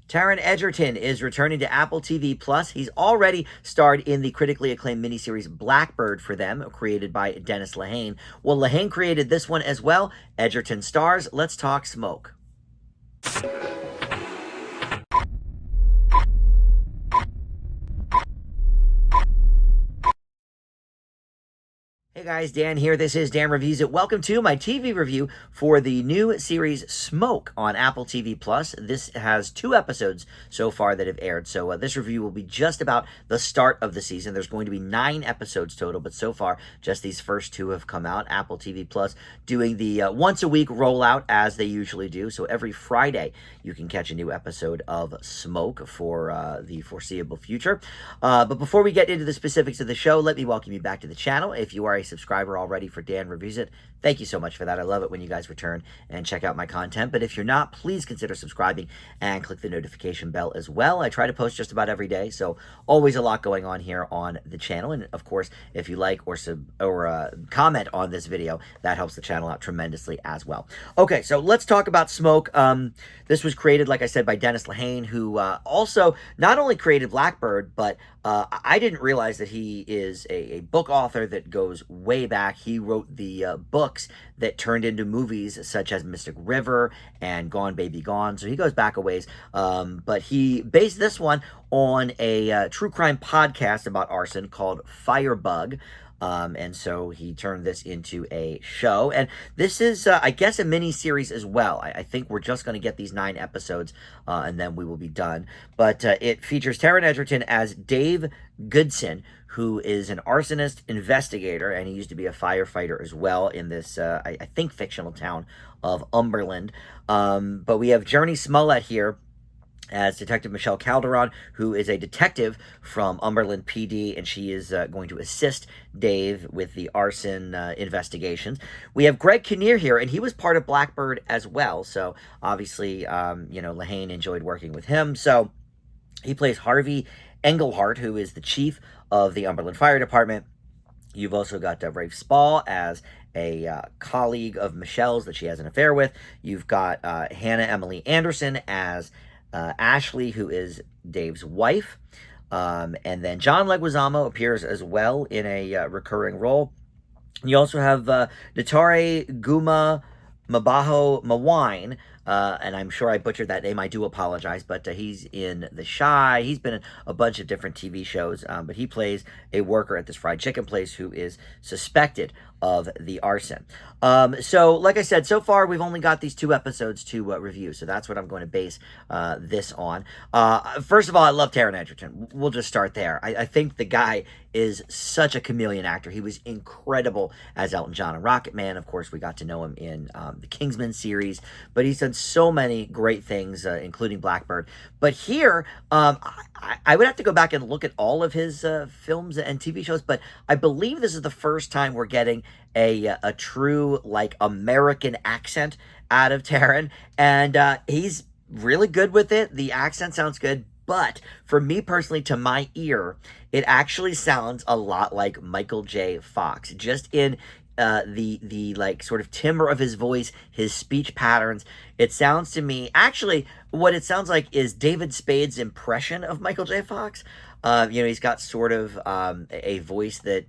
Taron Edgerton is returning to Apple TV Plus. He's already starred in the critically acclaimed miniseries Blackbird for them, created by Dennis Lehane. Well, Lehane created this one as well. Edgerton stars. Let's talk smoke. Hey guys, Dan here. This is Dan Reviews It. Welcome to my TV review for the new series Smoke on Apple TV Plus. This has 2 episodes so far that have aired, so this review will be just about the start of the season. There's going to be 9 episodes total, but so far just these first 2 have come out. Apple TV Plus doing the once a week rollout as they usually do, so every Friday you can catch a new episode of Smoke for the foreseeable future. But before we get into the specifics of the show, let me welcome you back to the channel. If you are a subscriber already for Dan Reviews It, thank you so much for that. I love it when you guys return and check out my content. But if you're not, please consider subscribing and click the notification bell as well. I try to post just about every day, so always a lot going on here on the channel. And of course, if you like or comment on this video, that helps the channel out tremendously as well. Okay, so let's talk about Smoke. This was created, like I said, by Dennis Lehane, who also not only created Blackbird, but I didn't realize that he is a book author that goes way back. He wrote the books that turned into movies such as Mystic River and Gone Baby Gone, so he goes back a ways. But he based this one on a true crime podcast about arson called Firebug. And so he turned this into a show. And this is, I guess, a mini-series as well. I think we're just going to get these 9 episodes, and then we will be done. But it features Taron Edgerton as Dave Goodson, who is an arsonist investigator, and he used to be a firefighter as well in this, I think, fictional town of Umberland. But we have Jurnee Smollett here as Detective Michelle Calderon, who is a detective from Umberland PD, and she is going to assist Dave with the arson investigations. We have Greg Kinnear here, and he was part of Blackbird as well, so obviously, Lehane enjoyed working with him. So he plays Harvey Engelhart, who is the chief of the Umberland Fire Department. You've also got Rafe Spall as a colleague of Michelle's that she has an affair with. You've got Hannah Emily Anderson as Ashley, who is Dave's wife. And then John Leguizamo appears as well in a recurring role. You also have Natare Guma Mabaho Mawine, and I'm sure I butchered that name. I do apologize, but he's in The Chi. He's been in a bunch of different TV shows, but he plays a worker at this fried chicken place who is suspected of the arson. So, like I said, so far we've only got these 2 episodes to review, so that's what I'm going to base this on. First of all, I love Taron Edgerton. We'll just start there. I think the guy is such a chameleon actor. He was incredible as Elton John and Rocket Man. Of course, we got to know him in the Kingsman series, but he's done so many great things, including Blackbird. But here, I would have to go back and look at all of his films and TV shows, but I believe this is the first time we're getting a true, like, American accent out of Taron, and he's really good with it. The accent sounds good, but for me personally, to my ear, it actually sounds a lot like Michael J. Fox, just in the like sort of timbre of his voice, his speech patterns. It sounds to me, actually, what it sounds like is David Spade's impression of Michael J. Fox. He's got sort of a voice that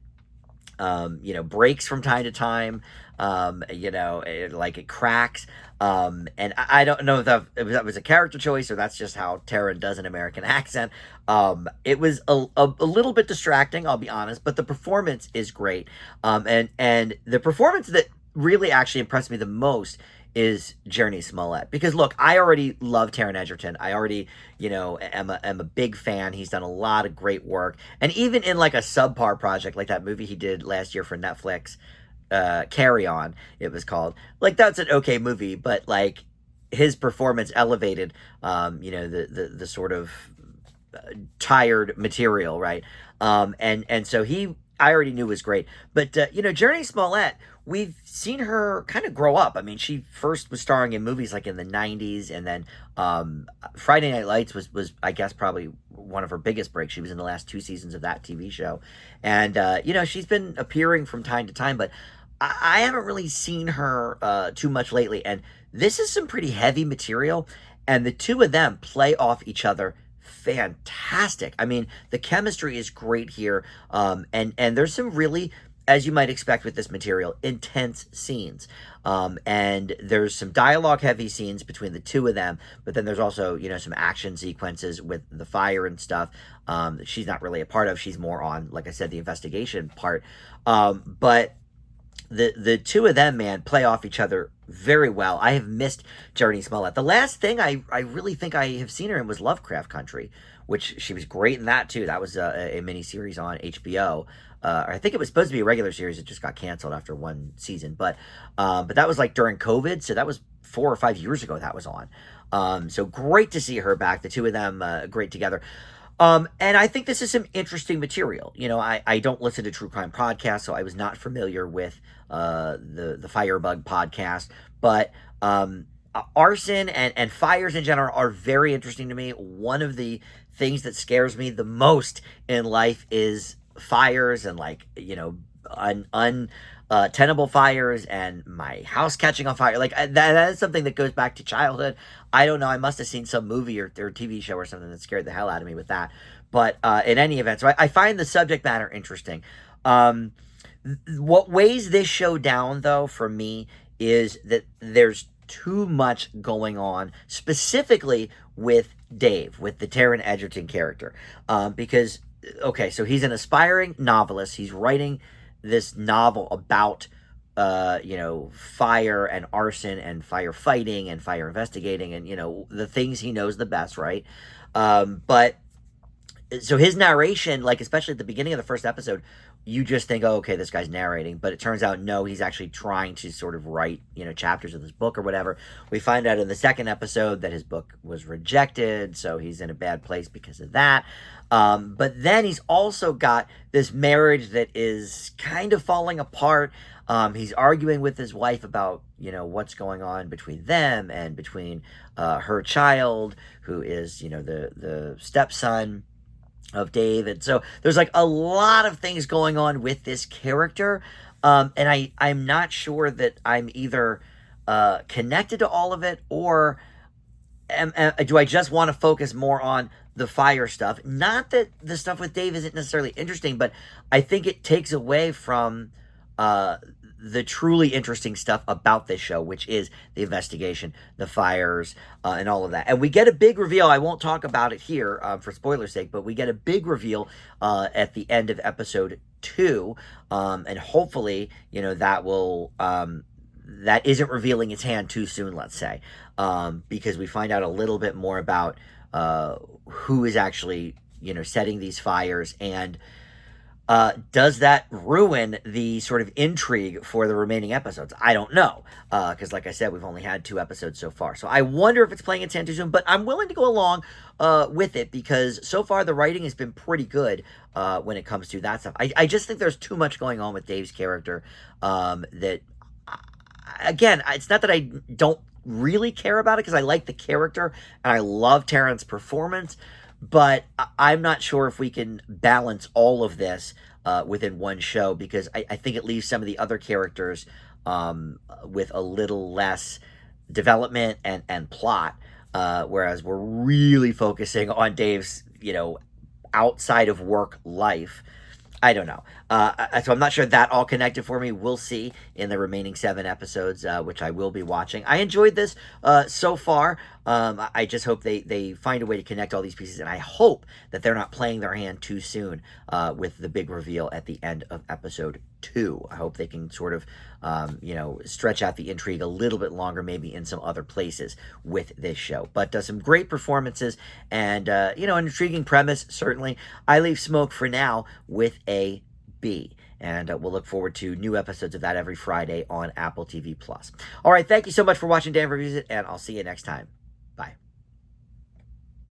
breaks from time to time, like it cracks. And I don't know if that was a character choice or that's just how Taron does an American accent. It was a little bit distracting, I'll be honest, but the performance is great. And the performance that really actually impressed me the most is Jurnee Smollett, because look, I already love Taron Edgerton. I already, am a big fan. He's done a lot of great work, and even in like a subpar project like that movie he did last year for Netflix, Carry On, it was called. Like, that's an okay movie, but like his performance elevated, the sort of tired material, right? And so I already knew was great, but Jurnee Smollett, we've seen her kind of grow up. I mean, she first was starring in movies like in the 90s, and then Friday Night Lights was I guess probably one of her biggest breaks. She was in the last 2 seasons of that TV show, and she's been appearing from time to time, but I haven't really seen her too much lately, and this is some pretty heavy material. and the two of them play off each other fantastic. I mean, the chemistry is great here, and there's some really, as you might expect with this material, intense scenes. And there's some dialogue heavy scenes between the two of them, but then there's also, some action sequences with the fire and stuff. That she's not really a part of. She's more on, like I said, the investigation part. But the two of them, man, play off each other very well. I have missed Jurnee Smollett. The last thing I really think I have seen her in was Lovecraft Country, which she was great in that too. That was a miniseries on HBO. I think it was supposed to be a regular series. It just got canceled after one season. But that was like during COVID, so that was 4 or 5 years ago that was on. So great to see her back. The two of them great together. And I think this is some interesting material. I don't listen to true crime podcasts, so I was not familiar with the Firebug podcast. But arson and fires in general are very interesting to me. One of the things that scares me the most in life is fires and tenable fires and my house catching on fire. Like that is something that goes back to childhood. I don't know. I must have seen some movie or TV show or something that scared the hell out of me with that. But in any event, so I find the subject matter interesting. What weighs this show down, though, for me, is that there's too much going on, specifically with Dave, with the Taron Edgerton character. Because, okay, so he's an aspiring novelist. He's writing this novel about fire and arson and firefighting and fire investigating and the things he knows the best, right? But so his narration, like especially at the beginning of the first episode, you just think, oh, okay, this guy's narrating, but it turns out no, he's actually trying to sort of write chapters of this book or whatever. We find out in the second episode that his book was rejected, so he's in a bad place because of that. But then he's also got this marriage that is kind of falling apart. He's arguing with his wife about what's going on between them and between her child, who is the stepson of Dave. And so there's like a lot of things going on with this character, and I'm not sure that I'm either connected to all of it, or do I just want to focus more on the fire stuff. Not that the stuff with Dave isn't necessarily interesting, but I think it takes away from the truly interesting stuff about this show, which is the investigation, the fires, and all of that. And we get a big reveal. I won't talk about it here for spoiler's sake, but we get a big reveal at the end of episode 2, and hopefully, that will that isn't revealing its hand too soon, let's say, because we find out a little bit more about who is actually, setting these fires, and does that ruin the sort of intrigue for the remaining episodes? I don't know, because like I said, we've only had 2 episodes so far. So I wonder if it's playing its hand too soon, but I'm willing to go along with it, because so far the writing has been pretty good when it comes to that stuff. I just think there's too much going on with Dave's character that, again, it's not that I don't really care about it, because I like the character and I love Taron's performance, but I'm not sure if we can balance all of this within one show, because I think it leaves some of the other characters with a little less development and plot, whereas we're really focusing on Dave's, outside of work life. I don't know. So I'm not sure that all connected for me. We'll see in the remaining 7 episodes, which I will be watching. I enjoyed this so far. I just hope they find a way to connect all these pieces, and I hope that they're not playing their hand too soon with the big reveal at the end of episode 2. I hope they can sort of, stretch out the intrigue a little bit longer, maybe in some other places with this show. But some great performances and, an intriguing premise, certainly. I leave Smoke for now with a B. And we'll look forward to new episodes of that every Friday on Apple TV+. All right, thank you so much for watching Dan Reviews It, and I'll see you next time. Bye.